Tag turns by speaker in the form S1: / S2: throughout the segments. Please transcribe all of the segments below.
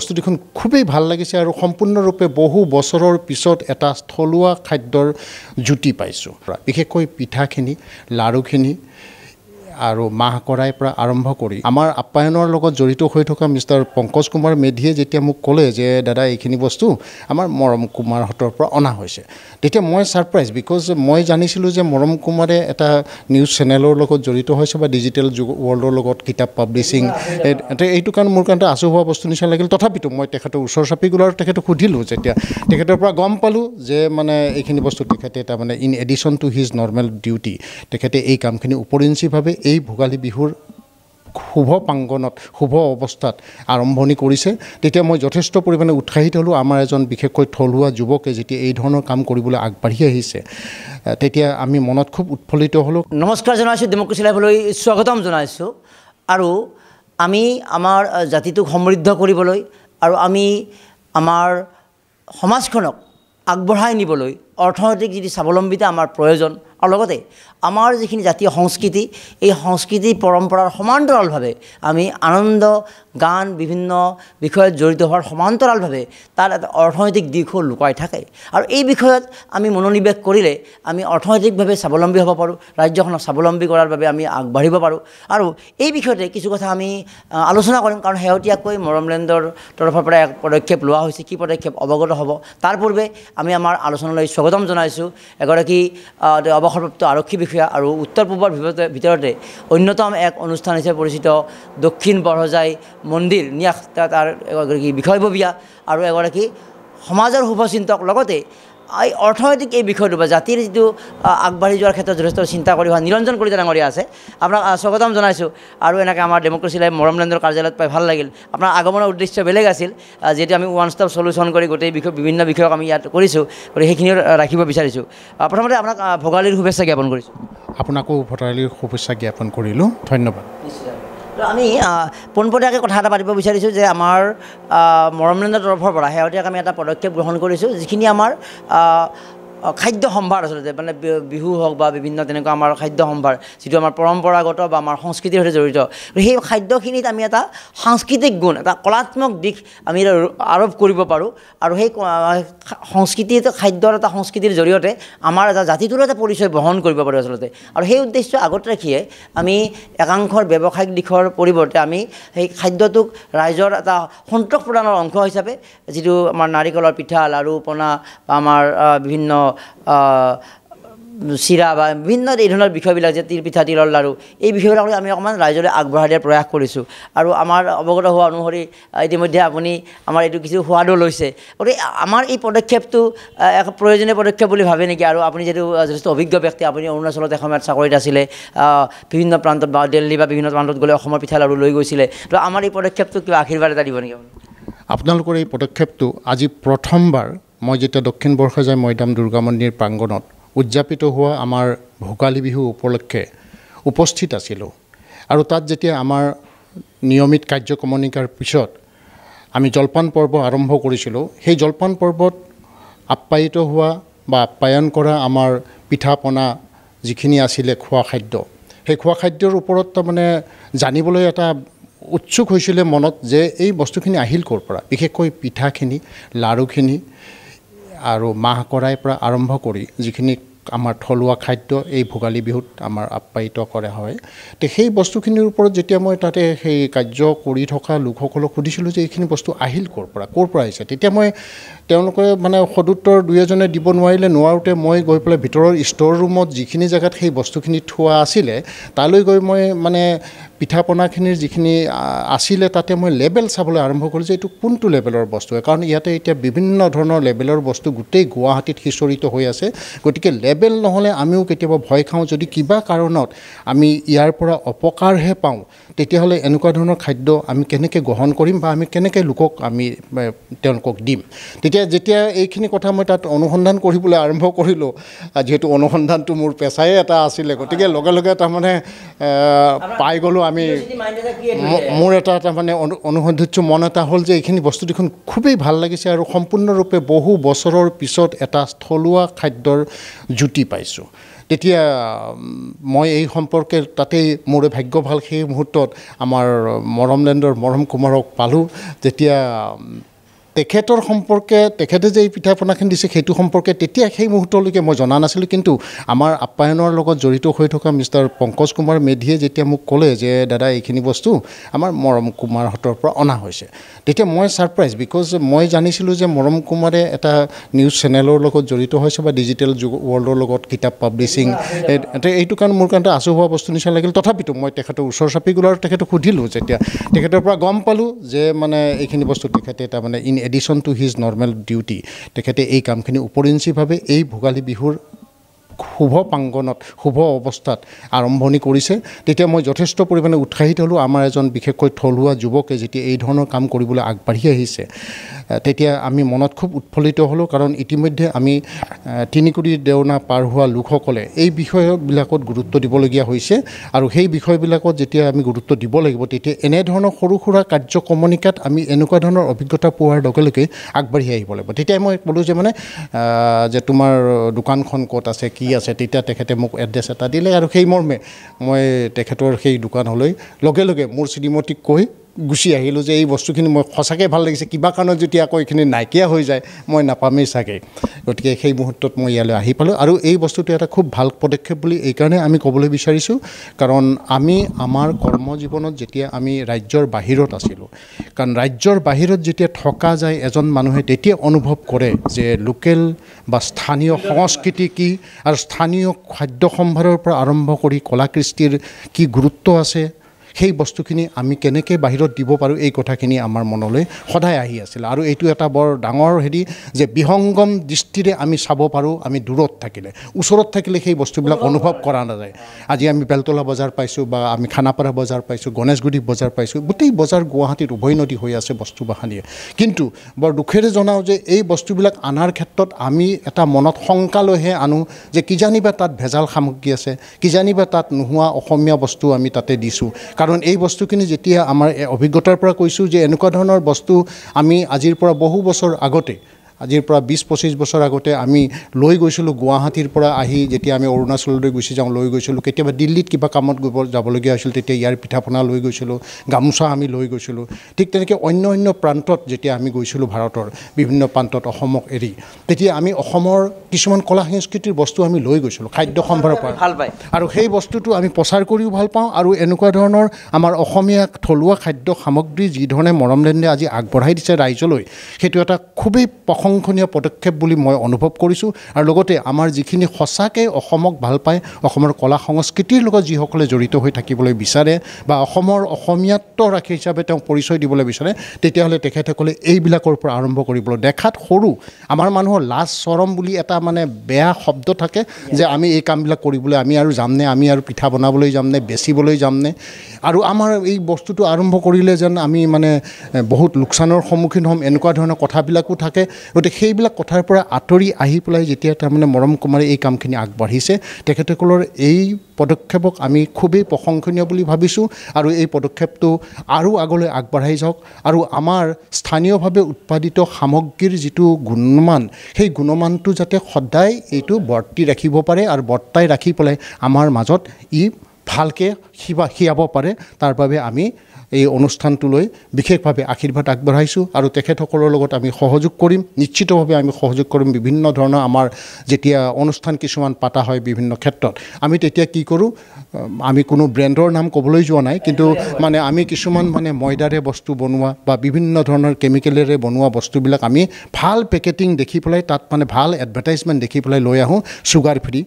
S1: বস্তু দেখোন খুবেই ভাল লাগিছে আৰু সম্পূৰ্ণৰূপে বহু বছৰৰ পিছত এটা স্থলুৱা খাদ্যৰ জুতি পাইছোঁ বিশেষকৈ পিঠাখিনি লাড়ুখিনি আৰু মাহ কৰাই পৰা আৰম্ভ কৰি আমাৰ আপ্যায়নৰ লগত জড়িত হৈ থকা মিষ্টাৰ পংকজ কুমাৰ মেধিয়ে যেতিয়া মোক ক'লে যে দাদা এইখিনি বস্তু আমাৰ মৰম কুমাৰহঁতৰ পৰা অনা হৈছে তেতিয়া মই ছাৰপ্ৰাইজ বিকজ মই জানিছিলোঁ যে মৰম কুমাৰে এটা নিউজ চেনেলৰ লগত জড়িত হৈছে বা ডিজিটেল ৱৰ্ল্ডৰ লগত কিতাপ পাব্লিছিং এইটো কাৰণ মোৰ কাৰণে আচু হোৱা বস্তু নিচিনা লাগিল তথাপিতো মই তেখেতৰ ওচৰ চাপি গ'লো আৰু তেখেতক সুধিলোঁ যেতিয়া তেখেতৰ পৰা গম পালোঁ যে মানে এইখিনি বস্তু তেখেতে তাৰমানে in addition to his normal duty তেখেতে এই কামখিনি উপৰিঞ্চিভাৱে এই ভোগালী বিহুৰ শুভ প্ৰাংগণত শুভ অৱস্থাত আৰম্ভণি কৰিছে তেতিয়া মই যথেষ্ট পৰিমাণে উৎসাহিত হ'লোঁ আমাৰ এজন বিশেষকৈ থলুৱা যুৱকে যেতিয়া এই ধৰণৰ কাম কৰিবলৈ আগবাঢ়ি আহিছে তেতিয়া আমি মনত খুব উৎফুল্লিত হ'লোঁ
S2: নমস্কাৰ জনাইছোঁ ডেমক্ৰেচি লাইভলৈ স্বাগতম জনাইছোঁ আৰু আমি আমাৰ জাতিটোক সমৃদ্ধ কৰিবলৈ আৰু আমি আমাৰ সমাজখনক আগবঢ়াই নিবলৈ অৰ্থনৈতিক যিটো স্বাৱলম্বিতা আমাৰ প্ৰয়োজন আৰু লগতে আমাৰ যিখিনি জাতীয় সংস্কৃতি এই সংস্কৃতি পৰম্পৰাৰ সমান্তৰালভাৱে আমি আনন্দ গান বিভিন্ন বিষয়ত জড়িত হোৱাৰ সমান্তৰালভাৱে তাৰ এটা অৰ্থনৈতিক দিশো লুকাই থাকে আৰু এই বিষয়ত আমি মনোনিৱেশ কৰিলে আমি অৰ্থনৈতিকভাৱে স্বাৱলম্বী হ'ব পাৰোঁ ৰাজ্যখনক স্বাৱলম্বী কৰাৰ বাবে আমি আগবাঢ়িব পাৰোঁ আৰু এই বিষয়তে কিছু কথা আমি আলোচনা কৰিম কাৰণ শেহতীয়াকৈ মৰমলেণ্ডৰ তৰফৰ পৰা এক পদক্ষেপ লোৱা হৈছে কি পদক্ষেপ অৱগত হ'ব তাৰ পূৰ্বে আমি আমাৰ আলোচনালৈ স্বাগতম জনাইছোঁ এগৰাকী অৱসৰপ্ৰাপ্ত আৰক্ষী বিষয়া আৰু উত্তৰ পূবৰ ভিতৰতে অন্যতম এক অনুষ্ঠান হিচাপে পৰিচিত দক্ষিণ বৰহজাই মন্দিৰ ন্যাস তাৰ এগৰাকী বিষয়ববীয়া আৰু এগৰাকী সমাজৰ শুভচিন্তক লগতে এই অৰ্থনৈতিক এই বিষয়টো বা জাতিৰ যিটো আগবাঢ়ি যোৱাৰ ক্ষেত্ৰত যথেষ্ট চিন্তা কৰি হোৱা নিৰঞ্জন কলিতা ডাঙৰীয়া আছে আপোনাক স্বাগতম জনাইছোঁ আৰু এনেকৈ আমাৰ ডেমক্ৰেচি লাইভ মৰমলেণ্ডৰ কাৰ্যালয়ত পাই ভাল লাগিল আপোনাৰ আগমনৰ উদ্দেশ্য বেলেগ আছিল যিহেতু আমি ওৱান ষ্টপ চলিউশ্যন কৰি গোটেই বিভিন্ন বিষয়ক আমি ইয়াত কৰিছোঁ গতিকে সেইখিনিও ৰাখিব বিচাৰিছোঁ প্ৰথমতে আপোনাক ভোগালীৰ শুভেচ্ছা জ্ঞাপন কৰিছোঁ
S1: আপোনাকো ভোগালীৰ শুভেচ্ছা জ্ঞাপন কৰিলোঁ ধন্যবাদ
S2: আমি পোনপটীয়াকৈ কথা এটা পাতিব বিচাৰিছোঁ যে আমাৰ মৰমলেণ্ডৰ তৰফৰ পৰা শেহতীয়াকৈ আমি এটা পদক্ষেপ গ্ৰহণ কৰিছোঁ যিখিনি আমাৰ খাদ্য সম্ভাৰ আচলতে মানে বিহু হওক বা বিভিন্ন তেনেকুৱা আমাৰ খাদ্য সম্ভাৰ যিটো আমাৰ পৰম্পৰাগত বা আমাৰ সংস্কৃতিৰ সৈতে জড়িত সেই খাদ্যখিনিত আমি এটা সাংস্কৃতিক গুণ এটা কলাত্মক দিশ আমি আৰোপ কৰিব পাৰোঁ আৰু সেই সংস্কৃতি খাদ্যৰ এটা সংস্কৃতিৰ জৰিয়তে আমাৰ এটা জাতিটোৰ এটা পৰিচয় বহন কৰিব পাৰোঁ আচলতে আৰু সেই উদ্দেশ্য আগত ৰাখিয়ে আমি একাংশৰ ব্যৱসায়িক দিশৰ পৰিৱৰ্তে আমি সেই খাদ্যটোক ৰাইজৰ এটা সন্তোষ প্ৰদানৰ অংশ হিচাপে যিটো আমাৰ নাৰিকলৰ পিঠা লাড়ু পনা বা আমাৰ বিভিন্ন চিৰা বা বিভিন্ন এই ধৰণৰ বিষয়বিলাক যে তিল পিঠা তিলৰ লাড়ু এই বিষয়বিলাক আমি অকণমান ৰাইজলৈ আগবঢ়াই দিয়াৰ প্ৰয়াস কৰিছোঁ আৰু আমাৰ অৱগত হোৱা অনুসৰি ইতিমধ্যে আপুনি আমাৰ এইটো কিছু সোৱাদো লৈছে গতিকে আমাৰ এই পদক্ষেপটো এক প্ৰয়োজনীয় পদক্ষেপ বুলি ভাবে নেকি আৰু আপুনি যিহেতু যথেষ্ট অভিজ্ঞ ব্যক্তি আপুনি অৰুণাচলত এসময়ত চাকৰিত আছিলে বিভিন্ন প্ৰান্তত বা দিল্লী বা বিভিন্ন প্ৰান্তত গ'লে অসমৰ পিঠা লাড়ু লৈ গৈছিলে তো আমাৰ এই পদক্ষেপটো কিবা আশীৰ্বাদ এটা দিব নেকি
S1: আপোনালোকৰ এই পদক্ষেপটো আজি প্ৰথমবাৰ মই যেতিয়া দক্ষিণ বৰহজাই মৈদাম দুৰ্গা মন্দিৰ প্ৰাংগণত উদযাপিত হোৱা আমাৰ ভোগালী বিহু উপলক্ষে উপস্থিত আছিলোঁ আৰু তাত যেতিয়া আমাৰ নিয়মিত কাৰ্যক্ৰমণিকাৰ পিছত আমি জলপান পৰ্ব আৰম্ভ কৰিছিলোঁ সেই জলপান পৰ্বত আপ্যায়িত হোৱা বা আপ্যায়ন কৰা আমাৰ পিঠা পনা যিখিনি আছিলে খোৱা খাদ্য সেই খোৱা খাদ্যৰ ওপৰত তাৰমানে জানিবলৈ এটা উৎসুক হৈছিলে মনত যে এই বস্তুখিনি আহিল ক'ৰ পৰা বিশেষকৈ পিঠাখিনি লাড়ুখিনি আৰু মাহ কৰাই পৰা আৰম্ভ কৰি যিখিনি আমাৰ থলুৱা খাদ্য এই ভোগালী বিহুত আমাৰ আপ্যায়িত কৰা হয় তো সেই বস্তুখিনিৰ ওপৰত যেতিয়া মই তাতে সেই কাৰ্য কৰি থকা লোকসকলক সুধিছিলোঁ যে এইখিনি বস্তু আহিল ক'ৰ পৰা আহিছে তেতিয়া মই তেওঁলোকে মানে সদুত্তৰ দুই এজনে দিব নোৱাৰোঁতে মই গৈ পেলাই ভিতৰৰ ষ্ট'ৰ ৰুমত যিখিনি জেগাত সেই বস্তুখিনি থোৱা আছিলে তালৈ গৈ মই মানে পিঠা পনাখিনিৰ যিখিনি আছিলে তাতে মই লেবেল চাবলৈ আৰম্ভ কৰিলোঁ যে এইটো কোনটো লেবেলৰ বস্তু কাৰণ ইয়াতে এতিয়া বিভিন্ন ধৰণৰ লেবেলৰ বস্তু গোটেই গুৱাহাটীত সিঁচৰিত হৈ আছে গতিকে লেবেল নহ'লে আমিও কেতিয়াবা ভয় খাওঁ যদি কিবা কাৰণত আমি ইয়াৰ পৰা অপকাৰহে পাওঁ তেতিয়াহ'লে এনেকুৱা ধৰণৰ খাদ্য আমি কেনেকৈ গ্ৰহণ কৰিম বা আমি কেনেকৈ লোকক আমি তেওঁলোকক দিম যেতিয়া এইখিনি কথা মই তাত অনুসন্ধান কৰিবলৈ আৰম্ভ কৰিলোঁ যিহেতু অনুসন্ধানটো মোৰ পেচাই এটা আছিলে গতিকে লগে লগে তাৰমানে পাই গ'লোঁ আমি মোৰ এটা তাৰমানে অনুসন্ধিত মন এটা হ'ল যে এইখিনি বস্তু দেখোন খুবেই ভাল লাগিছে আৰু সম্পূৰ্ণৰূপে বহু বছৰৰ পিছত এটা স্থলুৱা খাদ্যৰ জুতি পাইছোঁ তেতিয়া মই এই সম্পৰ্কে তাতেই মোৰে ভাগ্য ভাল সেই মুহূৰ্তত আমাৰ মৰমলেণ্ডৰ মৰম কুমাৰক পালোঁ যেতিয়া তেখেতৰ সম্পৰ্কে তেখেতে যে এই পিঠা পনাখিনি দিছে সেইটো সম্পৰ্কে তেতিয়া সেই মুহূৰ্তলৈকে মই জনা নাছিলোঁ কিন্তু আমাৰ আপ্যায়নৰ লগত জড়িত হৈ থকা মিষ্টাৰ পংকজ কুমাৰ মেধিয়ে যেতিয়া মোক ক'লে যে দাদা এইখিনি বস্তু আমাৰ মৰম কুমাৰহঁতৰ পৰা অনা হৈছে তেতিয়া মই ছাৰপ্ৰাইজ বিকজ মই জানিছিলোঁ যে মৰম কুমাৰে এটা নিউজ চেনেলৰ লগত জড়িত হৈছে বা ডিজিটেল ৱৰ্ল্ডৰ লগত কিতাপ পাব্লিছিং এইটো কাৰণ মোৰ কাৰণে আচু হোৱা বস্তু নিচিনা লাগিল তথাপিতো মই তেখেতৰ ওচৰ চাপি গ'লোঁ আৰু তেখেতক সুধিলোঁ যেতিয়া তেখেতৰ পৰা গম পালোঁ যে মানে এইখিনি বস্তু তেখেতে তাৰমানে in addition to his normal duty তেখেতে এই কামখিনি উপৰিঞ্চিভাৱে এই ভোগালী বিহুৰ শুভ প্ৰাংগণত শুভ অৱস্থাত আৰম্ভণি কৰিছে তেতিয়া মই যথেষ্ট পৰিমাণে উৎসাহিত হ'লোঁ আমাৰ এজন বিশেষকৈ থলুৱা যুৱকে যেতিয়া এই ধৰণৰ কাম কৰিবলৈ আগবাঢ়ি আহিছে তেতিয়া আমি মনত খুব উৎফুল্লিত হ'লোঁ কাৰণ ইতিমধ্যে আমি তিনিকুৰি দেওনা পাৰ হোৱা লোকসকলে এই বিষয়বিলাকত গুৰুত্ব দিবলগীয়া হৈছে আৰু সেই বিষয়বিলাকত যেতিয়া আমি গুৰুত্ব দিব লাগিব তেতিয়া এনেধৰণৰ সৰু সুৰা কাৰ্যক্ৰমণিকাত আমি এনেকুৱা ধৰণৰ অভিজ্ঞতা পোৱাৰ লগে লগে আগবাঢ়ি আহিব লাগিব তেতিয়াই মই ক'লোঁ যে মানে যে তোমাৰ দোকানখন ক'ত আছে কি আছে তেতিয়া তেখেতে মোক এড্ৰেছ এটা দিলে আৰু সেই মৰ্মে মই তেখেতৰ সেই দোকানলৈ লগে লগে মোৰ শ্ৰীমতীক কৈ গুচি আহিলোঁ যে এই বস্তুখিনি মই সঁচাকৈ ভাল লাগিছে কিবা কাৰণত যেতিয়া আকৌ এইখিনি নাইকিয়া হৈ যায় মই নাপামেই চাগে গতিকে সেই মুহূৰ্তত মই ইয়ালৈ আহি পালোঁ আৰু এই বস্তুটো এটা খুব ভাল পদক্ষেপ বুলি এইকাৰণে আমি ক'বলৈ বিচাৰিছোঁ কাৰণ আমি আমাৰ কৰ্মজীৱনত যেতিয়া আমি ৰাজ্যৰ বাহিৰত আছিলোঁ কাৰণ ৰাজ্যৰ বাহিৰত যেতিয়া থকা যায় এজন মানুহে তেতিয়া অনুভৱ কৰে যে লোকেল বা স্থানীয় সংস্কৃতি কি আৰু স্থানীয় খাদ্য সম্ভাৰৰ পৰা আৰম্ভ কৰি কলা কৃষ্টিৰ কি গুৰুত্ব আছে সেই বস্তুখিনি আমি কেনেকৈ বাহিৰত দিব পাৰোঁ এই কথাখিনি আমাৰ মনলৈ সদায় আহি আছিল আৰু এইটো এটা বৰ ডাঙৰ হেৰি যে বিহংগম দৃষ্টিৰে আমি চাব পাৰোঁ আমি দূৰত থাকিলে ওচৰত থাকিলে সেই বস্তুবিলাক অনুভৱ কৰা নাযায় আজি আমি বেলতলা বজাৰ পাইছোঁ বা আমি খানাপাৰা বজাৰ পাইছোঁ গণেশগুৰি বজাৰ পাইছোঁ গোটেই বজাৰ গুৱাহাটীত উভৈনদী হৈ আছে বস্তু বাহানিয়ে কিন্তু বৰ দুখেৰে জনাওঁ যে এই বস্তুবিলাক অনাৰ ক্ষেত্ৰত আমি এটা মনত শংকা লৈহে আনো যে কিজানিবা তাত ভেজাল সামগ্ৰী আছে কিজানিবা তাত নোহোৱা অসমীয়া বস্তু আমি তাতে দিছোঁ কাৰণ এই বস্তুখিনি যেতিয়া আমাৰ অভিজ্ঞতাৰ পৰা কৈছোঁ যে এনেকুৱা ধৰণৰ বস্তু আমি আজিৰ পৰা বহু বছৰ আগতে আজিৰ পৰা ২০-২৫ বছৰ আগতে আমি লৈ গৈছিলোঁ গুৱাহাটীৰ পৰা আহি যেতিয়া আমি অৰুণাচললৈ গুচি যাওঁ লৈ গৈছিলোঁ কেতিয়াবা দিল্লীত কিবা কামত যাবলগীয়া হৈছিল তেতিয়া ইয়াৰ পিঠা পনা লৈ গৈছিলোঁ গামোচা আমি লৈ গৈছিলোঁ ঠিক তেনেকৈ অন্য অন্য প্ৰান্তত যেতিয়া আমি গৈছিলোঁ ভাৰতৰ বিভিন্ন প্ৰান্তত অসমক এৰি তেতিয়া আমি অসমৰ কিছুমান কলা সংস্কৃতিৰ বস্তু আমি লৈ গৈছিলোঁ খাদ্য সম্ভাৰৰ পৰা
S2: ভাল পায়
S1: আৰু সেই বস্তুটো আমি প্ৰচাৰ কৰিও ভাল পাওঁ আৰু এনেকুৱা ধৰণৰ আমাৰ অসমীয়া থলুৱা খাদ্য সামগ্ৰী যিধৰণে মৰমলেণ্ডে আজি আগবঢ়াই দিছে ৰাইজলৈ সেইটো এটা খুবেই প্ৰশংসনীয় পদক্ষেপ বুলি মই অনুভৱ কৰিছোঁ আৰু লগতে আমাৰ যিখিনি সঁচাকৈ অসমক ভাল পায় অসমৰ কলা সংস্কৃতিৰ লগত যিসকলে জড়িত হৈ থাকিবলৈ বিচাৰে বা অসমৰ অসমীয়াত্ব ৰাখি হিচাপে তেওঁ পৰিচয় দিবলৈ বিচাৰে তেতিয়াহ'লে তেখেতসকলে এইবিলাকৰ পৰা আৰম্ভ কৰিবলৈ দেখাত সৰু আমাৰ মানুহৰ লাজ চৰম বুলি এটা মানে বেয়া শব্দ থাকে যে আমি এই কামবিলাক কৰিবলৈ আমি আৰু যামনে আমি আৰু পিঠা বনাবলৈ যামনে বেচিবলৈ যামনে আৰু আমাৰ এই বস্তুটো আৰম্ভ কৰিলে যেন আমি মানে বহুত লোকচানৰ সন্মুখীন হ'ম এনেকুৱা ধৰণৰ কথাবিলাকো থাকে গতিকে সেইবিলাক কথাৰ পৰা আঁতৰি আহি পেলাই যেতিয়া তাৰমানে মৰম কুমাৰে এই কামখিনি আগবাঢ়িছে তেখেতসকলৰ এই পদক্ষেপক আমি খুবেই প্ৰশংসনীয় বুলি ভাবিছোঁ আৰু এই পদক্ষেপটো আৰু আগলৈ আগবাঢ়াই যাওক আৰু আমাৰ স্থানীয়ভাৱে উৎপাদিত সামগ্ৰীৰ যিটো গুণমান সেই গুণমানটো যাতে সদায় এইটো বৰ্তি ৰাখিব পাৰে আৰু বৰ্তাই ৰাখি পেলাই আমাৰ মাজত ই ভালকৈ সিয়াব পাৰে তাৰ বাবে আমি এই অনুষ্ঠানটোলৈ বিশেষভাৱে আশীৰ্বাদ আগবঢ়াইছোঁ আৰু তেখেতসকলৰ লগত আমি সহযোগ কৰিম নিশ্চিতভাৱে আমি সহযোগ কৰিম বিভিন্ন ধৰণৰ আমাৰ যেতিয়া অনুষ্ঠান কিছুমান পাতা হয় বিভিন্ন ক্ষেত্ৰত আমি তেতিয়া কি কৰোঁ আমি কোনো ব্ৰেণ্ডৰ নাম ক'বলৈ যোৱা নাই কিন্তু মানে আমি কিছুমান মানে ময়দাৰে বস্তু বনোৱা বা বিভিন্ন ধৰণৰ কেমিকেলেৰে বনোৱা বস্তুবিলাক আমি ভাল পেকেটিং দেখি পেলাই তাত মানে ভাল এডভাৰটাইজমেণ্ট দেখি পেলাই লৈ আহোঁ চুগাৰ ফ্ৰী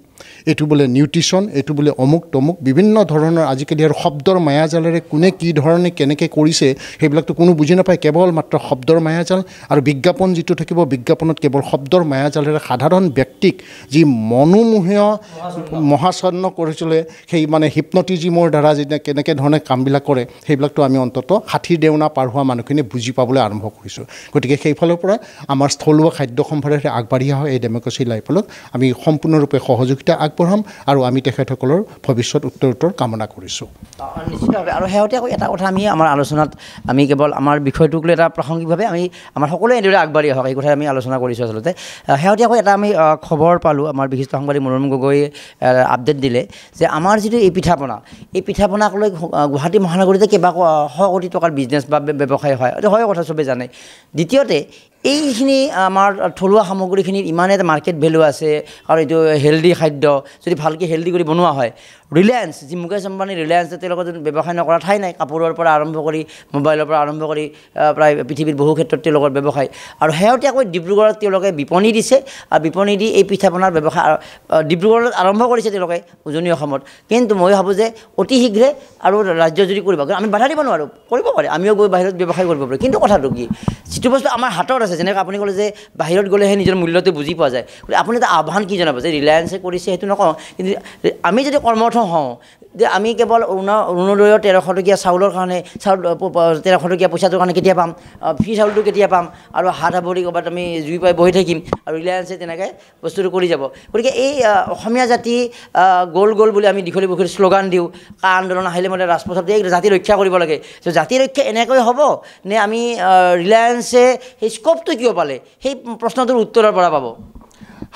S1: এইটো বোলে নিউট্ৰিশ্যন এইটো বোলে অমুক তমুক বিভিন্ন ধৰণৰ আজিকালি আৰু শব্দৰ মায়াজালেৰে কোনে কি ধৰণে কেনেকৈ কৰিছে সেইবিলাকতো কোনো বুজি নাপায় কেৱল মাত্ৰ শব্দৰ মায়াজাল আৰু বিজ্ঞাপন যিটো থাকিব বিজ্ঞাপনত কেৱল শব্দৰ মায়াজালেৰে সাধাৰণ ব্যক্তিক যি মনোমোহীয় মহাচন্ন কৰিছিলে সেই মানে হিপনটিজিমৰ দ্বাৰা যেতিয়া কেনেকৈ ধৰণে কামবিলাক কৰে সেইবিলাকতো আমি অন্তত ৬০ দেওনা পাৰ হোৱা মানুহখিনিয়ে বুজি পাবলৈ আৰম্ভ কৰিছোঁ গতিকে সেইফালৰ পৰা আমাৰ থলুৱা খাদ্য সম্ভাৰেৰে আগবাঢ়ি অহা এই ডেম'ক্ৰেচি লাইফলত আমি সম্পূৰ্ণৰূপে সহযোগিতা আগবঢ়াম আৰু আমি তেখেতসকলৰ ভৱিষ্যত উত্তৰ কামনা কৰিছোঁ
S2: নিশ্চিতভাৱে আৰু শেহতীয়াকৈ এটা কথা আমি আমাৰ আলোচনাত আমি কেৱল আমাৰ বিষয়টোক লৈ এটা প্ৰাসংগিকভাৱে আমি আমাৰ সকলোৱে এনেদৰে আগবাঢ়ি আহক এই কথাই আমি আলোচনা কৰিছোঁ আচলতে শেহতীয়াকৈ এটা আমি খবৰ পালোঁ আমাৰ বিশিষ্ট সাংবাদিক মনোৰম গগৈয়ে আপডেট দিলে যে আমাৰ যিটো এই পিঠাপনাক লৈ গুৱাহাটী মহানগৰীতে কেইবা শ কোটি টকাৰ বিজনেছ বা ব্যৱসায় হয় এইটো হয় কথা চবেই জানে দ্বিতীয়তে এইখিনি আমাৰ থলুৱা সামগ্ৰীখিনিৰ ইমান এটা মাৰ্কেট ভেলু আছে আৰু এইটো হেল্ডি খাদ্য যদি ভালকৈ হেল্ডি কৰি বনোৱা হয় ৰিলায়েন্স যি মুকেশ আম্বানী ৰিলায়েন্সে তেওঁলোকৰ যদি ব্যৱসায় নকৰা ঠাই নাই কাপোৰৰ পৰা আৰম্ভ কৰি মোবাইলৰ পৰা আৰম্ভ কৰি প্ৰায় পৃথিৱীৰ বহু ক্ষেত্ৰত তেওঁলোকৰ ব্যৱসায় আৰু শেহতীয়াকৈ ডিব্ৰুগড়ত তেওঁলোকে বিপণী দিছে আৰু বিপণী দি এই পিঠাপনাৰ ব্যৱসায় ডিব্ৰুগড়ত আৰম্ভ কৰিছে তেওঁলোকে উজনি অসমত কিন্তু মই ভাবোঁ যে অতি শীঘ্ৰে আৰু ৰাজ্য যদি কৰিব আমি বাধা দিব নোৱাৰোঁ কৰিব পাৰে আমিও গৈ বাহিৰত ব্যৱসায় কৰিব পাৰোঁ কিন্তু কথাটো কি যিটো বস্তু আমাৰ হাতত আছে যেনেকৈ আপুনি ক'লে যে বাহিৰত গ'লেহে নিজৰ মূল্যটো বুজি পোৱা যায় গতিকে আপুনি এটা আহ্বান কি জনাব যে ৰিলায়েন্সে কৰিছে সেইটো নকওঁ কিন্তু আমি যদি কৰ্মঠ হওঁ যে আমি কেৱল অৰুণোদয়ৰ 1300 টকীয়া চাউলৰ কাৰণে 1300 টকীয়া পইচাটোৰ কাৰণে কেতিয়া পাম ফ্ৰী চাউলটো কেতিয়া পাম আৰু হাত সাৱৰি ক'ৰবাত আমি জুই পাই বহি থাকিম আৰু ৰিলায়েন্সে তেনেকৈ বস্তুটো কৰি যাব গতিকে এই অসমীয়া জাতি গ'ল বুলি আমি দীঘলী পুখুৰীত শ্লোগান দিওঁ কা আন্দোলন আহিলে মানে ৰাজপথত এই জাতি ৰক্ষা কৰিব লাগে ত' জাতি ৰক্ষা এনেকৈ হ'ব নে আমি ৰিলায়েন্সে সেই স্ক'পটো কিয় পালে সেই প্ৰশ্নটোৰ উত্তৰৰ পৰা পাব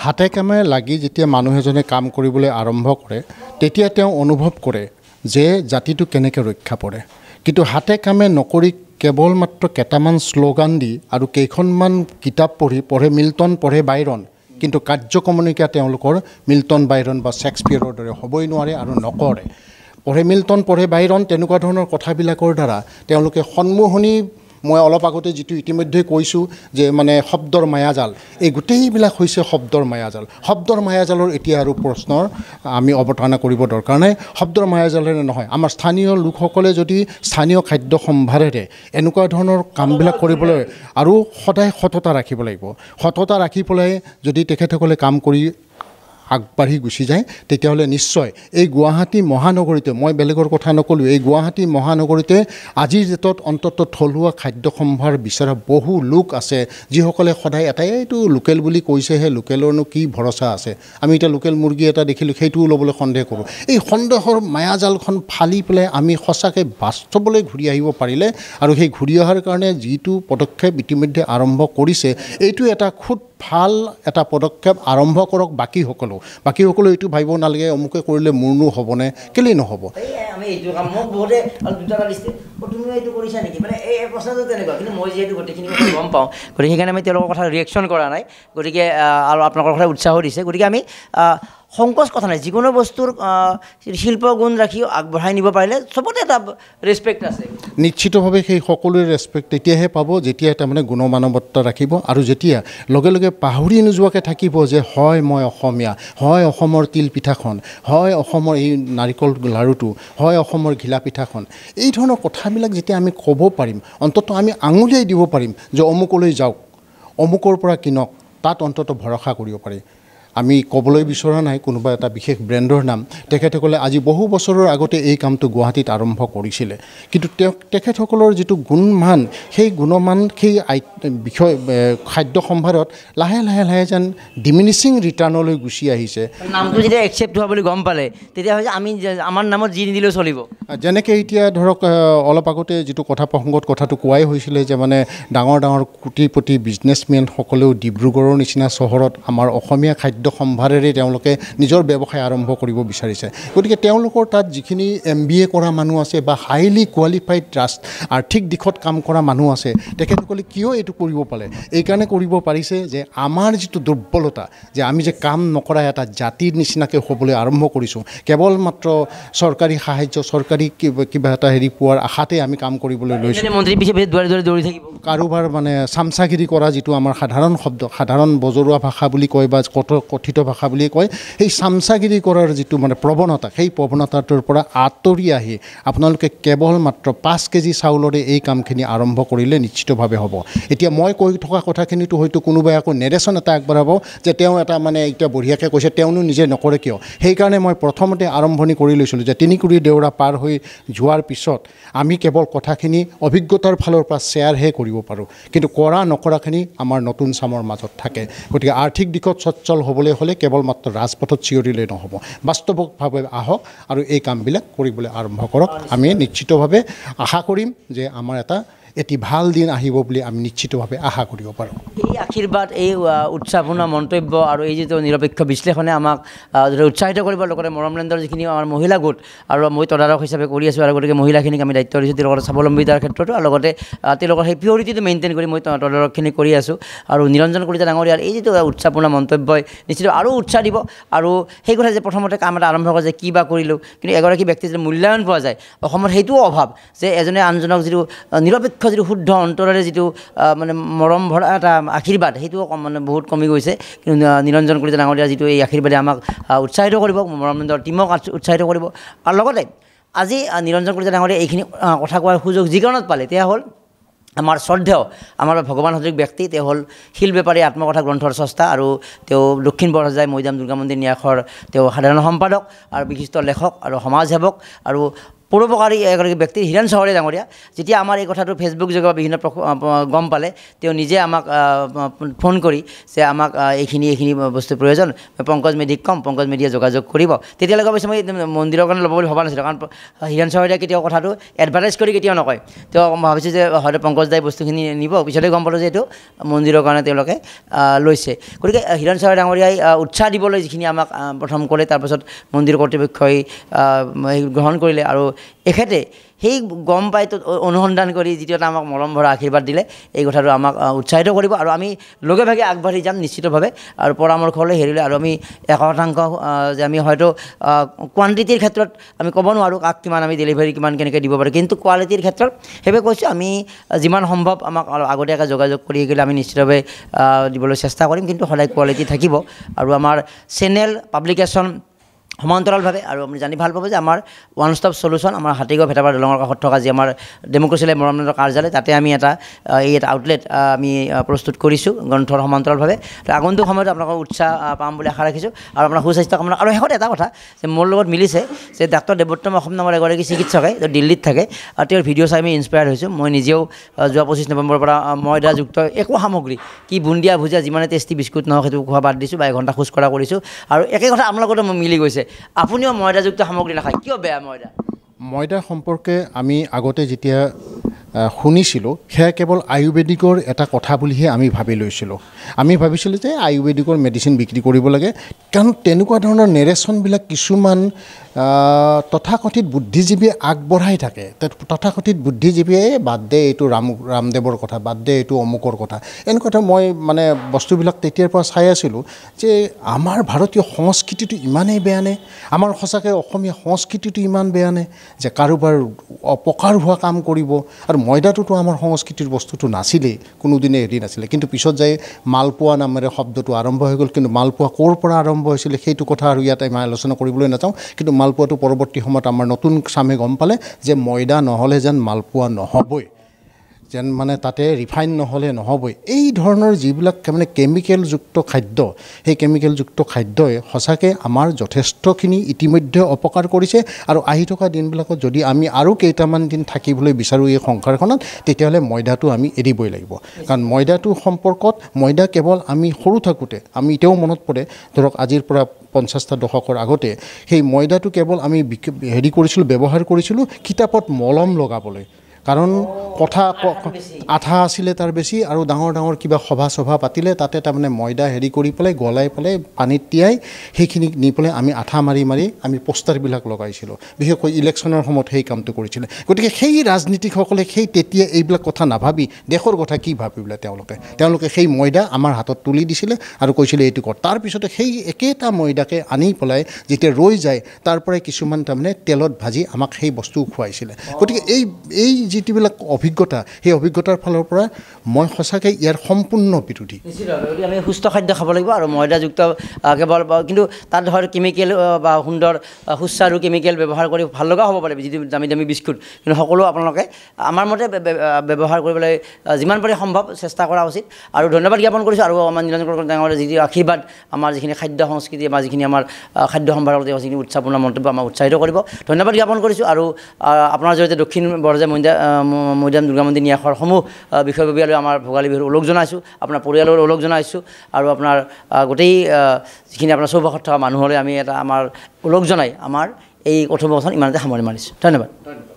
S1: হাতে কামে লাগি যেতিয়া মানুহ এজনে কাম কৰিবলৈ আৰম্ভ কৰে তেতিয়া তেওঁ অনুভৱ কৰে যে জাতিটো কেনেকৈ ৰক্ষা পৰে কিন্তু হাতে কামে নকৰি কেৱল মাত্ৰ কেইটামান শ্লোগান দি আৰু কেইখনমান কিতাপ পঢ়ে মিল্টন পঢ়ে বাইৰন কিন্তু কাৰ্যকমনিকা তেওঁলোকৰ মিল্টন বাইৰন বা শেক্সপিয়াৰৰ দৰে হ'বই নোৱাৰে আৰু নকৰে পঢ়ে মিল্টন পঢ়ে বাইৰন তেনেকুৱা ধৰণৰ কথাবিলাকৰ দ্বাৰা তেওঁলোকে সন্মোহনী মই অলপ আগতে যিটো ইতিমধ্যে কৈছোঁ যে মানে শব্দৰ মায়াজাল এই গোটেইবিলাক হৈছে শব্দৰ মায়াজালৰ এতিয়া আৰু প্ৰশ্নৰ আমি অৱতাৰণা কৰিব দৰকাৰ নাই শব্দৰ মায়াজালেৰে নহয় আমাৰ স্থানীয় লোকসকলে যদি স্থানীয় খাদ্য সম্ভাৰেৰে এনেকুৱা ধৰণৰ কামবিলাক কৰিবলৈ আৰু সদায় সততা ৰাখিব লাগিব সততা ৰাখি পেলাই যদি তেখেতসকলে কাম কৰি আগবাঢ়ি গুচি যায় তেতিয়াহ'লে নিশ্চয় এই গুৱাহাটী মহানগৰীতে মই বেলেগৰ কথা নক'লোঁ এই গুৱাহাটী মহানগৰীতে আজিৰ ডেটত অন্ততঃ থলুৱা খাদ্য সম্ভাৰ বিচৰা বহু লোক আছে যিসকলে সদায় এইটো লোকেল বুলি কৈছেহে লোকেলৰনো কি ভৰসা আছে আমি এতিয়া লোকেল মুৰ্গী এটা দেখিলোঁ সেইটোও ল'বলৈ সন্দেহ কৰোঁ এই সন্দেহৰ মায়াজালখন ফালি পেলাই আমি সঁচাকৈ বাস্তৱলৈ ঘূৰি আহিব পাৰিলে আৰু সেই ঘূৰি অহাৰ কাৰণে যিটো পদক্ষেপ ইতিমধ্যে আৰম্ভ কৰিছে এইটো এটা খুব ভাল এটা পদক্ষেপ আৰম্ভ কৰক বাকীসকলেও এইটো ভাবিব নালাগে অমুকে কৰিলে মোৰনো হ'বনে কেলেই নহ'ব
S2: আমি এইটো কাম মোক বহুতে দুটা দিছে তুমি এইটো কৰিছা নেকি মানে এই প্ৰশ্নটো তেনেকুৱা কিন্তু মই যিহেতু গোটেইখিনি কথা গম পাওঁ গতিকে সেইকাৰণে আমি তেওঁলোকৰ কথা ৰিয়েকশ্যন কৰা নাই গতিকে আৰু আপোনালোকৰ কথা উৎসাহো দিছে গতিকে আমি সংকোচ কথা নাই যিকোনো বস্তুৰ শিল্প গুণ ৰাখি আগবঢ়াই নিব পাৰিলে চবতে এটা ৰেচপেক্ট আছে
S1: নিশ্চিতভাৱে সেই সকলোৰে ৰেচপেক্ট তেতিয়াহে পাব যেতিয়া তাৰমানে গুণমানৱত্ব ৰাখিব আৰু যেতিয়া লগে লগে পাহৰি নোযোৱাকৈ থাকিব যে হয় মই অসমীয়া হয় অসমৰ তিল পিঠাখন হয় অসমৰ এই নাৰিকল লাড়ুটো হয় অসমৰ ঘিলা পিঠাখন এই ধৰণৰ কথাবিলাক যেতিয়া আমি ক'ব পাৰিম অন্ততঃ আমি আঙুলিয়াই দিব পাৰিম যে অমুকলৈ যাওক অমুকৰ পৰা কিনক তাত অন্ততঃ ভৰসা কৰিব পাৰি আমি ক'বলৈ বিচৰা নাই কোনোবা এটা বিশেষ ব্ৰেণ্ডৰ নাম তেখেতসকলে আজি বহু বছৰৰ আগতে এই কামটো গুৱাহাটীত আৰম্ভ কৰিছিলে কিন্তু তেখেতসকলৰ যিটো গুণমান সেই গুণমান সেই বিষয় খাদ্য সম্ভাৰত লাহে যেন ডিমিনিচিং ৰিটাৰ্ণলৈ গুচি আহিছে
S2: নামটো যেতিয়া একচেপ্ট হোৱা বুলি গম পালে তেতিয়া হৈছে আমি আমাৰ নামত যি নিদিলেও চলিব
S1: যেনেকৈ এতিয়া ধৰক অলপ আগতে যিটো কথা প্ৰসংগত কথাটো কোৱাই হৈছিলে যে মানে ডাঙৰ কোটিপতি বিজনেছমেনসকলেও ডিব্ৰুগড়ৰ নিচিনা চহৰত আমাৰ অসমীয়া খাদ্য সম্ভাৰেৰে তেওঁলোকে নিজৰ ব্যৱসায় আৰম্ভ কৰিব বিচাৰিছে গতিকে তেওঁলোকৰ তাত যিখিনি MBA কৰা মানুহ আছে বা হাইলি কোৱালিফাইড আৰ্থিক দিশত কাম কৰা মানুহ আছে তেখেতসকলে কিয় এইটো কৰিব পালে এইকাৰণে কৰিব পাৰিছে যে আমাৰ যিটো দুৰ্বলতা যে আমি যে কাম নকৰা এটা জাতিৰ নিচিনাকৈ হ'বলৈ আৰম্ভ কৰিছোঁ কেৱল মাত্ৰ চৰকাৰী সাহায্য চৰকাৰী কিবা এটা হেৰি পোৱাৰ আশাতে আমি কাম কৰিবলৈ লৈছোঁ
S2: মন্ত্ৰী পিছে দুৱাৰে দৌৰি থাকিব
S1: কাৰোবাৰ মানে চামচাগিৰি কৰা যিটো আমাৰ সাধাৰণ শব্দ সাধাৰণ বজৰুৱা ভাষা বুলি কয় বা কথিত ভাষা বুলি কয় সেই চামচাগিৰি কৰাৰ যিটো মানে প্ৰৱণতা সেই প্ৰৱণতাটোৰ পৰা আঁতৰি আহি আপোনালোকে কেৱল মাত্ৰ 5 কেজি চাউলৰে এই কামখিনি আৰম্ভ কৰিলে নিশ্চিতভাৱে হ'ব এতিয়া মই কৈ থকা কথাখিনিতো হয়তো কোনোবাই আকৌ নেৰেশ্যন এটা আগবঢ়াব যে তেওঁ এটা মানে এতিয়া বঢ়িয়াকৈ কৈছে তেওঁনো নিজে নকৰে কিয় সেইকাৰণে মই প্ৰথমতে আৰম্ভণি কৰি লৈছিলোঁ যে তিনিকুৰি দেউৰা পাৰ হৈ যোৱাৰ পিছত আমি কেৱল কথাখিনি অভিজ্ঞতাৰ ফালৰ পৰা শ্বেয়াৰহে কৰিব পাৰোঁ কিন্তু কৰা নকৰাখিনি আমাৰ নতুন চামৰ মাজত থাকে গতিকে আৰ্থিক দিশত সচ্ছল হ'বলৈ কৰিবলৈ হ'লে কেৱল মাত্ৰ ৰাজপথত চিঞৰিলেই নহ'ব, বাস্তৱিকভাৱে আহক আৰু এই কামবিলাক কৰিবলৈ আৰম্ভ কৰক। আমি নিশ্চিতভাৱে আশা কৰিম যে আমাৰ এটা এটি ভাল দিন আহিব বুলি আমি নিশ্চিতভাৱে আশা কৰিব পাৰোঁ।
S2: এই আশীৰ্বাদ, এই উৎসাহপূৰ্ণ মন্তব্য আৰু এই যিটো নিৰপেক্ষ বিশ্লেষণে আমাক উৎসাহিত কৰিব, লগতে মৰমলেণ্ডৰ যিখিনি আমাৰ মহিলা গোট আৰু মই তদাৰক হিচাপে কৰি আছোঁ, আৰু গতিকে মহিলাখিনিক আমি দায়িত্ব দিছোঁ তেওঁলোকৰ স্বাৱলম্বিতাৰ ক্ষেত্ৰতো, আৰু লগতে তেওঁলোকৰ সেই পিয়ৰিটিটো মেইনটেইন কৰি মই তদাৰকখিনি কৰি আছোঁ। আৰু নিৰঞ্জন কলিতা ডাঙৰীয়াৰ এই যিটো উৎসাহপূৰ্ণ মন্তব্যই নিশ্চিত আৰু উৎসাহ দিব। আৰু সেই কথা যে প্ৰথমতে কাম এটা আৰম্ভ কৰে যে কি বা কৰিলোঁ, কিন্তু এগৰাকী ব্যক্তিৰ যিটো মূল্যায়ন পোৱা যায় অসমত সেইটোও অভাৱ, যে এজনে আনজনক যিটো নিৰপেক্ষ যিটো শুদ্ধ অন্তৰেৰে যিটো মানে মৰম ভৰা এটা আশীৰ্বাদ, সেইটোও মানে বহুত কমি গৈছে। কিন্তু নিৰঞ্জন কলিতা ডাঙৰীয়াৰ যিটো এই আশীৰ্বাদে আমাক উৎসাহিত কৰিব, মৰমলেণ্ডৰ টীমক উৎসাহিত কৰিব। আৰু লগতে আজি নিৰঞ্জন কলিতা ডাঙৰীয়াই এইখিনি কথা কোৱাৰ সুযোগ যি কাৰণত পালে, তেওঁ হ'ল আমাৰ শ্ৰদ্ধেয়, আমাৰ ভগৱান সদৃশ ব্যক্তি। তেওঁ হ'ল শিল বেপাৰী আত্মকথা গ্ৰন্থৰ স্ৰষ্টা, আৰু তেওঁ দক্ষিণ বৰহজাই মৈদাম দুৰ্গা মন্দিৰ ন্যাসৰ তেওঁ সাধাৰণ সম্পাদক আৰু বিশিষ্ট লেখক আৰু সমাজসেৱক আৰু পৰোপকাৰী এগৰাকী ব্যক্তি হীৰেণ চহৰীয়া ডাঙৰীয়া। যেতিয়া আমাৰ এই কথাটো ফেচবুক যোগে বা বিভিন্ন গম পালে, তেওঁ নিজে আমাক ফোন কৰি যে আমাক এইখিনি বস্তুৰ প্ৰয়োজন, মই পংকজ মেধিক ক'ম, পংকজ মেধিয়ে যোগাযোগ কৰিব। তেতিয়ালৈকে অৱশ্যে মই মন্দিৰৰ কাৰণে ল'ব বুলি ভবা নাছিলোঁ, কাৰণ হীৰেণ চহৰীয়াই কেতিয়াও কথাটো এডভাৰটাইজ কৰি কেতিয়াও নকয়। তেওঁ ভাবিছোঁ যে হয়তো পংকজ দাই বস্তুখিনি নিব, পিছতে গম পালোঁ যে এইটো মন্দিৰৰ কাৰণে তেওঁলোকে লৈছে। গতিকে হীৰেণ চহৰীয়া ডাঙৰীয়াই উৎসাহ দিবলৈ যিখিনি আমাক প্ৰথম ক'লে, তাৰপাছত মন্দিৰ কৰ্তৃপক্ষই গ্ৰহণ কৰিলে, আৰু এখেতে সেই গম পাই অনুসন্ধান কৰি যিটো এটা আমাক মৰম ভৰা আশীৰ্বাদ দিলে, এই কথাটো আমাক উৎসাহিত কৰিব। আৰু আমি লগে ভাগে আগবাঢ়ি যাম নিশ্চিতভাৱে, আৰু পৰামৰ্শলৈ হেৰিলে। আৰু আমি 100% যে আমি হয়তো কোৱান্টিটিৰ ক্ষেত্ৰত আমি ক'ব নোৱাৰোঁ কাক কিমান আমি ডেলিভাৰী কিমান কেনেকৈ দিব পাৰোঁ, কিন্তু কোৱালিটিৰ ক্ষেত্ৰত সেইবাবে কৈছোঁ আমি যিমান সম্ভৱ আমাক আগতীয়াকৈ যোগাযোগ কৰি গ'লে আমি নিশ্চিতভাৱে দিবলৈ চেষ্টা কৰিম, কিন্তু সদায় কোৱালিটি থাকিব। আৰু আমাৰ চেনেল পাব্লিকেশ্যন সমান্তৰালভাৱে, আৰু আপুনি জানি ভাল পাব যে আমাৰ ওৱান ষ্টপ চলিউশ্যন আমাৰ হাতীগাঁও ভেটাপাৰা দলঙৰ কাষত থকা যি আমাৰ ডেম'ক্ৰেচি লাইভ মৰমলেণ্ডৰ কাৰ্যালয়, তাতে আমি এটা আউটলেট আমি প্ৰস্তুত কৰিছোঁ গ্ৰন্থৰ সমান্তৰালভাৱে। তো আগন্তুক সময়ত আপোনালোকৰ উৎসাহ পাম বুলি আশা ৰাখিছোঁ, আৰু আপোনাৰ সুস্বাস্থ্য কামনা। আৰু শেষত এটা কথা যে মোৰ লগত মিলিছে যে ডাক্তৰ দেৱোত্তম অসম নামৰ এগৰাকী চিকিৎসকে দিল্লীত থাকে, আৰু তেওঁৰ ভিডিঅ' চাই আমি ইনস্পায়াৰ হৈছোঁ। মই নিজেও যোৱা 25 নৱেম্বৰৰ পৰা ময়দাযুক্ত একো সামগ্ৰী, কি বুন্দিয়া ভুজা যিমানে টেষ্টি বিস্কুট নহওক সেইটো খোৱা বাদ দিছোঁ, বা এঘণ্টা খোজ কঢ়া কৰিছোঁ। আৰু একে কথা আপোনাৰ লগতো মিলি গৈছে, আপুনিও ময়দাযুক্ত সামগ্ৰী নাখায়, কিয় বেয়া ময়দা?
S1: ময়দা সম্পৰ্কে আমি আগতে যেতিয়া শুনিছিলোঁ, সেয়া কেৱল আয়ুৰ্বেদিকৰ এটা কথা বুলিহে আমি ভাবি লৈছিলোঁ। আমি ভাবিছিলোঁ যে আয়ুৰ্বেদিকৰ মেডিচিন বিক্ৰী কৰিব লাগে, কাৰণ তেনেকুৱা ধৰণৰ নেৰেশ্যনবিলাক কিছুমান তথাকথিত বুদ্ধিজীৱীয়ে আগবঢ়াই থাকে। তথাকথিত বুদ্ধিজীৱীয়ে বাদ দে এইটো ৰামদেৱৰ কথা, বাদ দে এইটো অমুকৰ কথা, এনেকুৱা ধৰণৰ মই মানে বস্তুবিলাক তেতিয়াৰ পৰা চাই আছিলোঁ যে আমাৰ ভাৰতীয় সংস্কৃতিটো ইমানেই বেয়ানে, আমাৰ সঁচাকৈ অসমীয়া সংস্কৃতিটো ইমান বেয়ানে যে কাৰোবাৰ অপকাৰ হোৱা কাম কৰিব। আৰু ময়দাটোতো আমাৰ সংস্কৃতিৰ বস্তুটো নাছিলেই, কোনোদিনে হেৰি নাছিলে, কিন্তু পিছত যাই মালপোৱা নামেৰে শব্দটো আৰম্ভ হৈ গ'ল। কিন্তু মালপোৱা ক'ৰ পৰা আৰম্ভ হৈছিলে সেইটো কথা আৰু ইয়াত আমি আলোচনা কৰিবলৈ নাযাওঁ। কিন্তু মালপোৱাটো পৰৱৰ্তী সময়ত আমাৰ নতুন চামে গম পালে যে ময়দা নহ'লে যেন মালপোৱা নহ'বই, যেন মানে তাতে ৰিফাইন নহ'লে নহ'বই। এই ধৰণৰ যিবিলাক মানে কেমিকেলযুক্ত খাদ্য, সেই কেমিকেলযুক্ত খাদ্যই সঁচাকৈ আমাৰ যথেষ্টখিনি ইতিমধ্যে অপকাৰ কৰিছে। আৰু আহি থকা দিনবিলাকত যদি আমি আৰু কেইটামান দিন থাকিবলৈ বিচাৰোঁ এই সংসাৰখনত, তেতিয়াহ'লে ময়দাটো আমি এৰিবই লাগিব। কাৰণ ময়দাটো সম্পৰ্কত, ময়দা কেৱল আমি সৰু থাকোঁতে, আমি এতিয়াও মনত পৰে ধৰক আজিৰ পৰা 50টা দশকৰ আগতে, সেই ময়দাটো কেৱল আমি হেৰি কৰিছিলোঁ, ব্যৱহাৰ কৰিছিলোঁ কিতাপত মলম লগাবলৈ। কাৰণ কথা আঠা আছিলে তাৰ বেছি, আৰু ডাঙৰ ডাঙৰ কিবা সভা চভা পাতিলে তাতে তাৰমানে ময়দা হেৰি কৰি পেলাই গলাই পেলাই পানীত তিয়াই সেইখিনি নি পেলাই আমি আঠা মাৰি মাৰি আমি পোষ্টাৰবিলাক লগাইছিলোঁ। বিশেষকৈ ইলেকশ্যনৰ সময়ত সেই কামটো কৰিছিলে। গতিকে সেই ৰাজনীতিকসকলে সেই তেতিয়া এইবিলাক কথা নাভাবি দেশৰ কথা কি ভাবিলে তেওঁলোকে সেই ময়দা আমাৰ হাতত তুলি দিছিলে আৰু কৈছিলে এইটো কৰ। তাৰপিছতে সেই একেটা ময়দাকে আনি পেলাই যেতিয়া ৰৈ যায়, তাৰ পৰাই কিছুমান তাৰমানে তেলত ভাজি আমাক সেই বস্তু খুৱাইছিলে। গতিকে এই যিবিলাক অভিজ্ঞতা, সেই অভিজ্ঞতাৰ ফালৰ পৰা মই সঁচাকৈ ইয়াৰ সম্পূৰ্ণ বিৰোধী।
S2: নিশ্চিতভাৱে আমি সুস্থ খাদ্য খাব লাগিব, আৰু ময়দাযুক্ত কেৱল, কিন্তু তাত ধৰ কেমিকেল বা সুন্দৰ সুস্বাদু কেমিকেল ব্যৱহাৰ কৰি ভাল লগা হ'ব পাৰে যিটো দামী দামী বিস্কুট, কিন্তু সকলো আপোনালোকে আমাৰ মতে ব্যৱহাৰ কৰিবলৈ যিমান পাৰি সম্ভৱ চেষ্টা কৰা উচিত। আৰু ধন্যবাদ জ্ঞাপন কৰিছোঁ। আৰু আমাৰ নিৰঞ্জন ডাঙৰ যিটো আশীৰ্বাদ, আমাৰ যিখিনি খাদ্য সংস্কৃতি বা যিখিনি আমাৰ খাদ্য সম্ভাৰৰ যিখিনি উৎসাহপূৰ্ণ মন্তব্য আমাক উৎসাহিত কৰিব, ধন্যবাদ জ্ঞাপন কৰিছোঁ। আৰু আপোনাৰ জৰিয়তে দক্ষিণ বৰহজাই মৈদাম দুৰ্গা মন্দিৰ ন্যাসৰসমূহ বিষয়ববীয়ালৈ আমাৰ ভোগালী বিহুৰ ওলগ জনাইছোঁ আপোনাৰ পৰিয়ালৰ ওলগ জনাইছোঁ আৰু আপোনাৰ গোটেই যিখিনি আপোনাৰ চৌপাশত থকা মানুহলৈ আমি এটা আমাৰ ওলগ জনাই আমাৰ এই কথোপকথন ইমানতে সামৰণি মাৰিছোঁ ধন্যবাদ